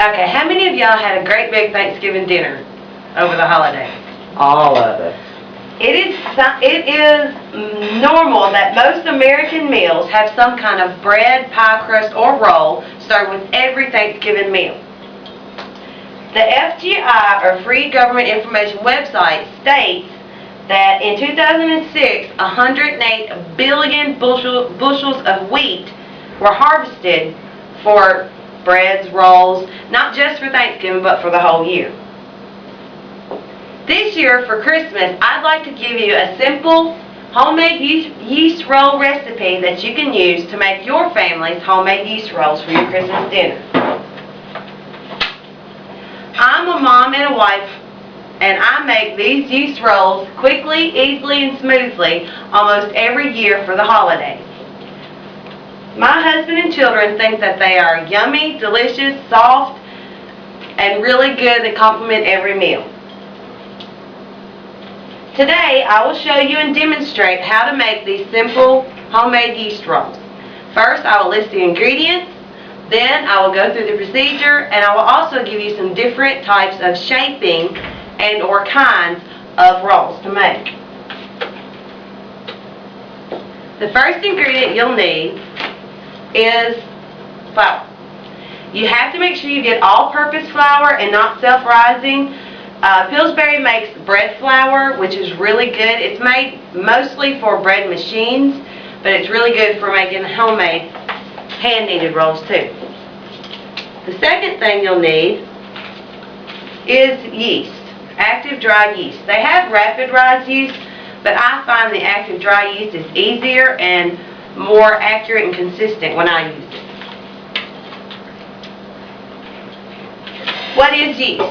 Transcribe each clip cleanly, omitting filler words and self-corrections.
Okay, how many of y'all had a great big Thanksgiving dinner over the holidays? All of us. It is normal that most American meals have some kind of bread, pie crust, or roll served with every Thanksgiving meal. The FGI, or Free Government Information website, states that in 2006, 108 billion bushels of wheat were harvested for breads, rolls, not just for Thanksgiving, but for the whole year. This year, for Christmas, I'd like to give you a simple homemade yeast roll recipe that you can use to make your family's homemade yeast rolls for your Christmas dinner. I'm a mom and a wife, and I make these yeast rolls quickly, easily, and smoothly almost every year for the holidays. My husband and children think that they are yummy, delicious, soft, and really good that complement every meal. Today, I will show you and demonstrate how to make these simple homemade yeast rolls. First, I will list the ingredients, then I will go through the procedure, and I will also give you some different types of shaping and or kinds of rolls to make. The first ingredient you'll need is flour. You have to make sure you get all-purpose flour and not self-rising. Pillsbury makes bread flour, which is really good. It's made mostly for bread machines, but it's really good for making homemade hand-kneaded rolls too. The second thing you'll need is yeast, active dry yeast. They have rapid rise yeast, but I find the active dry yeast is easier and more accurate and consistent when I use it. What is yeast?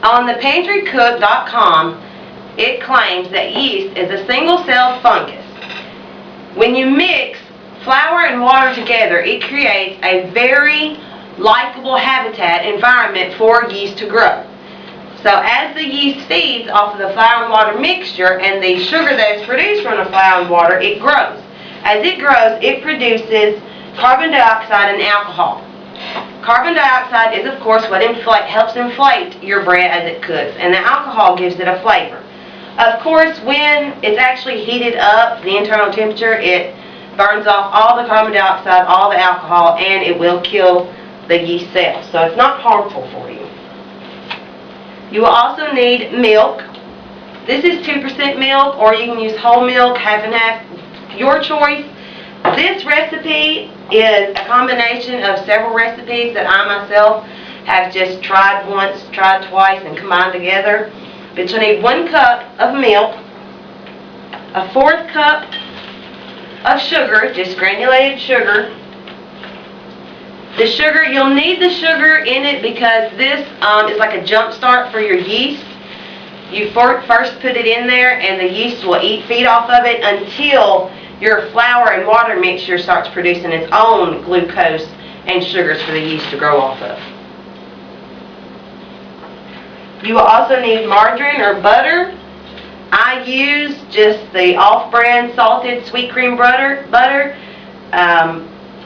On thepantrycook.com, it claims that yeast is a single-celled fungus. When you mix flour and water together, it creates a very likable habitat environment for yeast to grow. So as the yeast feeds off of the flour and water mixture and the sugar that is produced from the flour and water, it grows. As it grows, it produces carbon dioxide and alcohol. Carbon dioxide is, of course, what helps inflate your bread as it cooks, and the alcohol gives it a flavor. Of course, when it's actually heated up, the internal temperature, it burns off all the carbon dioxide, all the alcohol, and it will kill the yeast cells. So it's not harmful for you. You will also need milk. This is 2% milk, or you can use whole milk, half and half, your choice. This recipe is a combination of several recipes that I myself have just tried once, tried twice, and combined together. But you'll need 1 cup of milk, a 1/4 cup of sugar, just granulated sugar. The sugar, you'll need the sugar in it because this is like a jump start for your yeast. You first put it in there and the yeast will feed off of it until your flour and water mixture starts producing its own glucose and sugars for the yeast to grow off of. You will also need margarine or butter. I use just the off-brand salted sweet cream butter.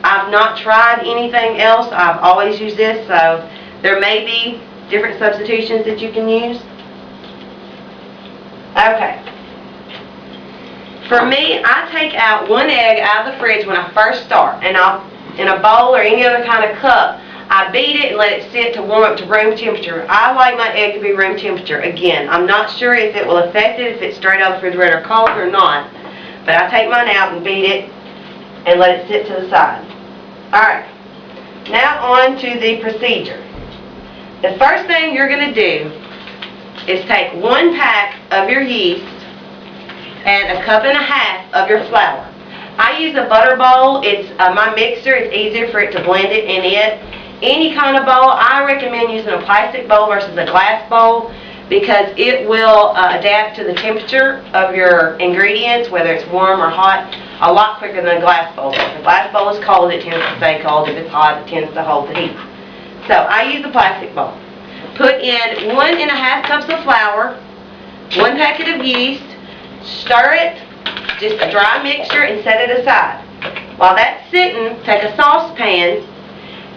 I've not tried anything else. I've always used this, so there may be different substitutions that you can use. Okay. For me, I take out 1 egg out of the fridge when I first start, and in a bowl or any other kind of cup, I beat it and let it sit to warm up to room temperature. I like my egg to be room temperature. Again, I'm not sure if it will affect it, if it's straight out of the refrigerator cold or not, but I take mine out and beat it and let it sit to the side. Alright, now on to the procedure. The first thing you're going to do is take 1 pack of your yeast and 1.5 cups of your flour. I use a butter bowl. It's my mixer. It's easier for it to blend it in it. Any kind of bowl, I recommend using a plastic bowl versus a glass bowl because it will adapt to the temperature of your ingredients, whether it's warm or hot, a lot quicker than a glass bowl. If a glass bowl is cold, it tends to stay cold. If it's hot, it tends to hold the heat. So I use a plastic bowl. Put in 1.5 cups of flour, 1 packet of yeast, stir it, just a dry mixture, and set it aside. While that's sitting, take a saucepan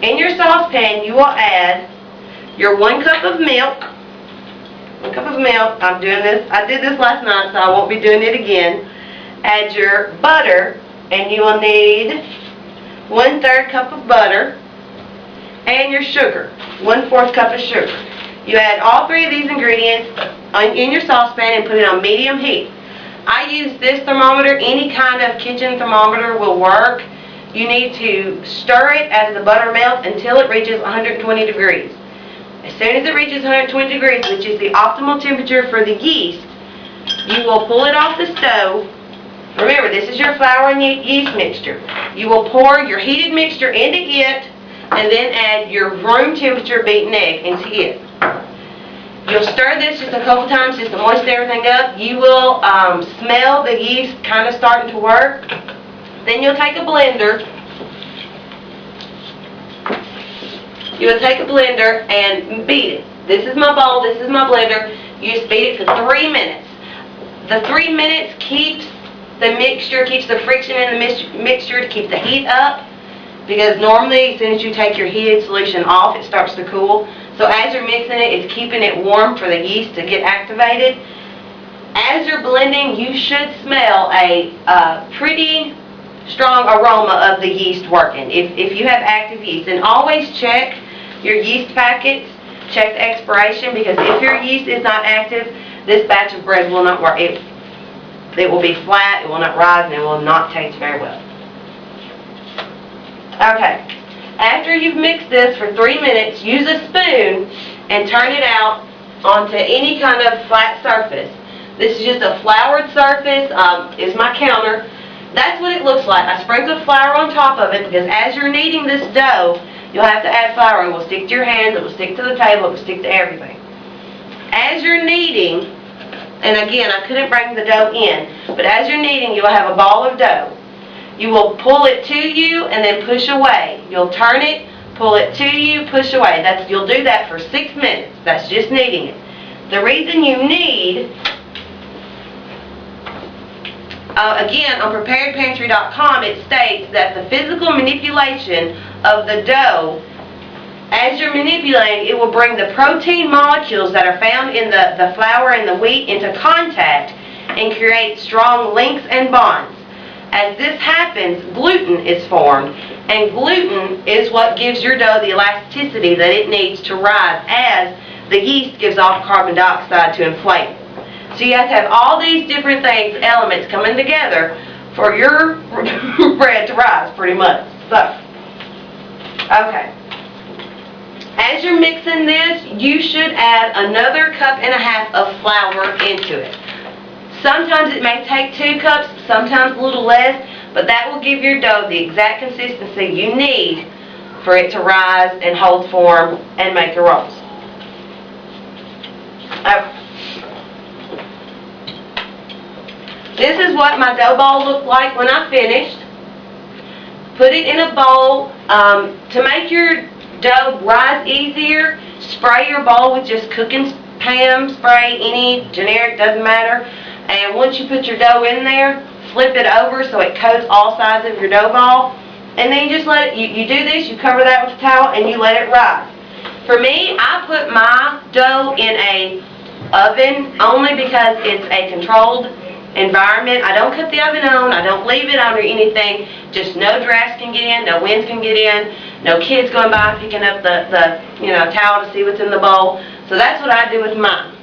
In your saucepan, you will add your 1 cup of milk. 1 cup of milk. I'm doing this. I did this last night, so I won't be doing it again. Add your butter, and you will need 1/3 cup of butter, and your sugar, 1/4 cup of sugar. You add all 3 of these ingredients in your saucepan and put it on medium heat. I use this thermometer. Any kind of kitchen thermometer will work. You need to stir it as the butter melts until it reaches 120 degrees. As soon as it reaches 120 degrees, which is the optimal temperature for the yeast, you will pull it off the stove. Remember, this is your flour and yeast mixture. You will pour your heated mixture into it and then add your room temperature beaten egg into it. You'll stir this just a couple times just to moisten everything up. You will smell the yeast kind of starting to work. Then you'll take a blender. You will take a blender and beat it. This is my bowl, this is my blender. You just beat it for 3 minutes. The 3 minutes keeps the mixture, keeps the friction in the mixture to keep the heat up. Because normally, as soon as you take your heated solution off, it starts to cool. So as you're mixing it, it's keeping it warm for the yeast to get activated. As you're blending, you should smell a pretty strong aroma of the yeast working, if you have active yeast. And always check your yeast packets, check the expiration, because if your yeast is not active, this batch of bread will not work. It will be flat, it will not rise, and it will not taste very well. Okay, after you've mixed this for 3 minutes, use a spoon and turn it out onto any kind of flat surface. This is just a floured surface, is my counter. That's what it looks like. I sprinkled flour on top of it because as you're kneading this dough, you'll have to add flour. It will stick to your hands, it will stick to the table, it will stick to everything. As you're kneading, and again, I couldn't bring the dough in, but as you're kneading, you'll have a ball of dough. You will pull it to you and then push away. You'll turn it, pull it to you, push away. You'll do that for 6 minutes. That's just kneading it. The reason you knead, again, on preparedpantry.com, it states that the physical manipulation of the dough, as you're manipulating, it will bring the protein molecules that are found in the flour and the wheat into contact and create strong links and bonds. As this happens, gluten is formed, and gluten is what gives your dough the elasticity that it needs to rise as the yeast gives off carbon dioxide to inflate. So you have to have all these different things, elements coming together for your bread to rise, pretty much. So, okay. As you're mixing this, you should add another 1.5 cups of flour into it. Sometimes it may take 2 cups, sometimes a little less, but that will give your dough the exact consistency you need for it to rise and hold form and make your rolls. Okay. This is what my dough ball looked like when I finished. Put it in a bowl. To make your dough rise easier, spray your bowl with just cooking Pam spray, any generic, doesn't matter. And once you put your dough in there, flip it over so it coats all sides of your dough ball. And then you just let it, you do this, you cover that with a towel, and you let it rise. For me, I put my dough in a oven only because it's a controlled environment. I don't cut the oven on, I don't leave it on or anything. Just no drafts can get in, no winds can get in, no kids going by picking up the towel to see what's in the bowl. So that's what I do with mine.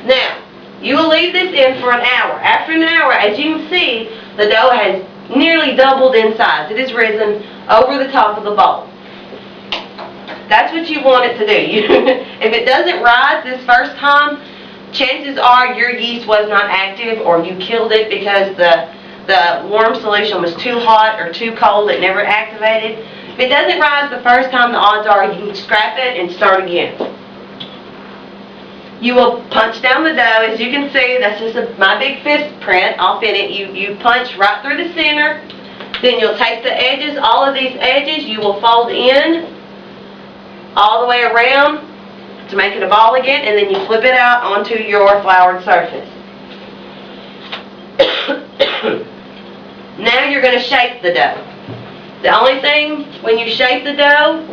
Now, you will leave this in for an hour. After an hour, as you can see, the dough has nearly doubled in size. It has risen over the top of the bowl. That's what you want it to do. If it doesn't rise this first time, chances are your yeast was not active or you killed it because the warm solution was too hot or too cold, it never activated. If it doesn't rise the first time, the odds are you can scrap it and start again. You will punch down the dough. As you can see, that's just my big fist print off in it. You punch right through the center. Then you'll take the edges, all of these edges, you will fold in all the way around to make it a ball again, and then you flip it out onto your floured surface. Now you're going to shape the dough. The only thing, when you shape the dough,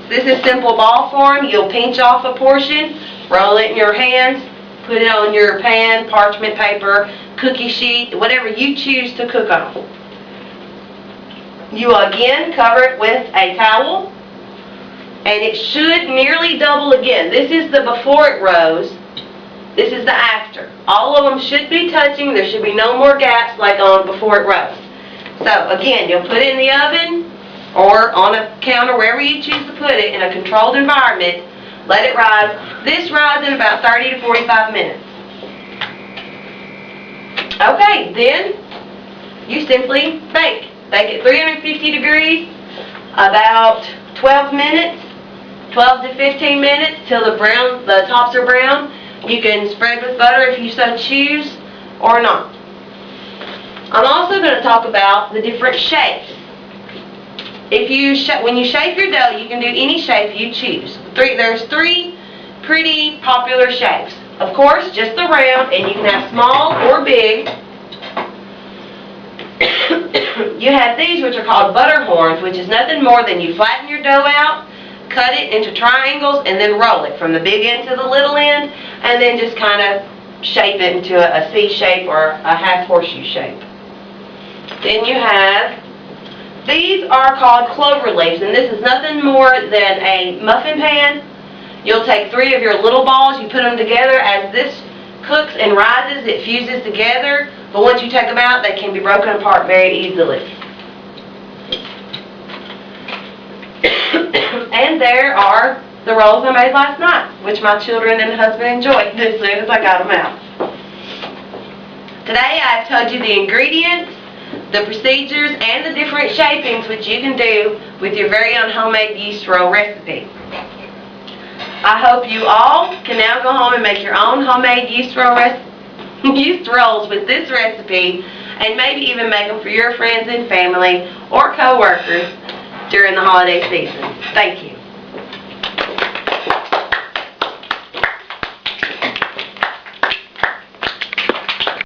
this is simple ball form. You'll pinch off a portion, roll it in your hands, put it on your pan, parchment paper, cookie sheet, whatever you choose to cook on. You will again cover it with a towel, and it should nearly double again. This is the before it rose. This is the after. All of them should be touching. There should be no more gaps like on before it rose. So again, you'll put it in the oven or on a counter, wherever you choose to put it, in a controlled environment. Let it rise. This rises in about 30 to 45 minutes. Okay, then you simply bake. Bake at 350 degrees about 12 minutes, 12 to 15 minutes till the tops are brown. You can spread with butter if you so choose or not. I'm also going to talk about the different shapes. When you shape your dough, you can do any shape you choose. There's three pretty popular shapes. Of course, just the round, and you can have small or big. You have these, which are called butter horns, which is nothing more than you flatten your dough out, cut it into triangles, and then roll it from the big end to the little end, and then just kind of shape it into a C shape or a half horseshoe shape. Then you have, these are called clover leaves, and this is nothing more than a muffin pan. You'll take 3 of your little balls, you put them together. As this cooks and rises, it fuses together, but once you take them out, they can be broken apart very easily. And there are the rolls I made last night, which my children and husband enjoyed as soon as I got them out. Today I've told you the ingredients, the procedures, and the different shapings which you can do with your very own homemade yeast roll recipe. I hope you all can now go home and make your own homemade yeast rolls with this recipe, and maybe even make them for your friends and family or co-workers during the holiday season. Thank you.